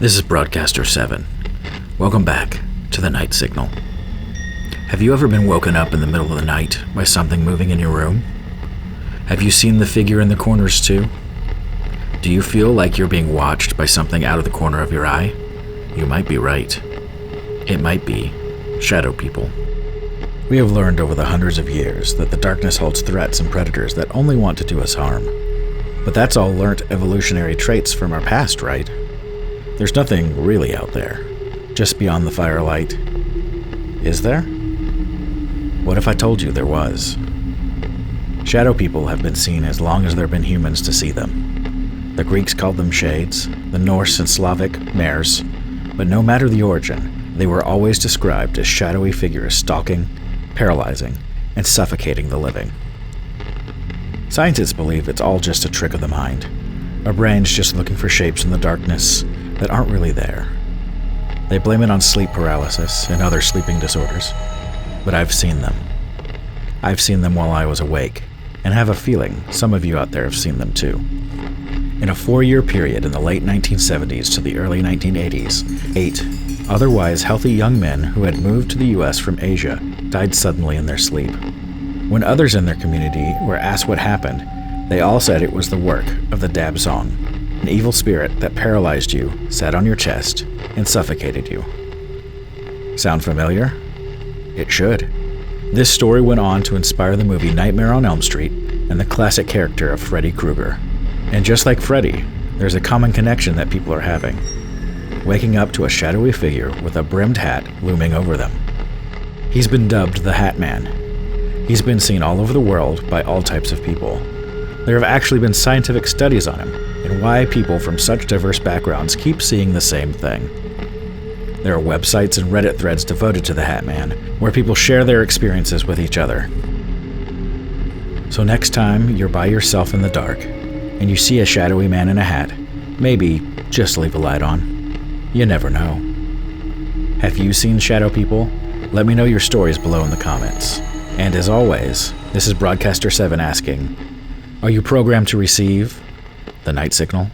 This is Broadcaster 7. Welcome back to the Night Signal. Have you ever been woken up in the middle of the night by something moving in your room? Have you seen the figure in the corners too? Do you feel like you're being watched by something out of the corner of your eye? You might be right. It might be shadow people. We have learned over the hundreds of years that the darkness holds threats and predators that only want to do us harm. But that's all learnt evolutionary traits from our past, right? There's nothing really out there, just beyond the firelight. Is there? What if I told you there was? Shadow people have been seen as long as there have been humans to see them. The Greeks called them shades, the Norse and Slavic mares, but no matter the origin, they were always described as shadowy figures stalking, paralyzing, and suffocating the living. Scientists believe it's all just a trick of the mind. Our brains just looking for shapes in the darkness that aren't really there. They blame it on sleep paralysis and other sleeping disorders. But I've seen them. I've seen them while I was awake, and have a feeling some of you out there have seen them too. In a 4-year period in the late 1970s to the early 1980s, 8 otherwise healthy young men who had moved to the US from Asia died suddenly in their sleep. When others in their community were asked what happened, they all said it was the work of the Dab Song, an evil spirit that paralyzed you, sat on your chest, and suffocated you. Sound familiar? It should. This story went on to inspire the movie Nightmare on Elm Street and the classic character of Freddy Krueger. And just like Freddy, there's a common connection that people are having. Waking up to a shadowy figure with a brimmed hat looming over them. He's been dubbed the Hat Man. He's been seen all over the world by all types of people. There have actually been scientific studies on him and why people from such diverse backgrounds keep seeing the same thing. There are websites and Reddit threads devoted to the Hat Man, where people share their experiences with each other. So next time you're by yourself in the dark, and you see a shadowy man in a hat, maybe just leave a light on. You never know. Have you seen shadow people? Let me know your stories below in the comments. And as always, this is Broadcaster 7 asking, are you programmed to receive the Night Signal?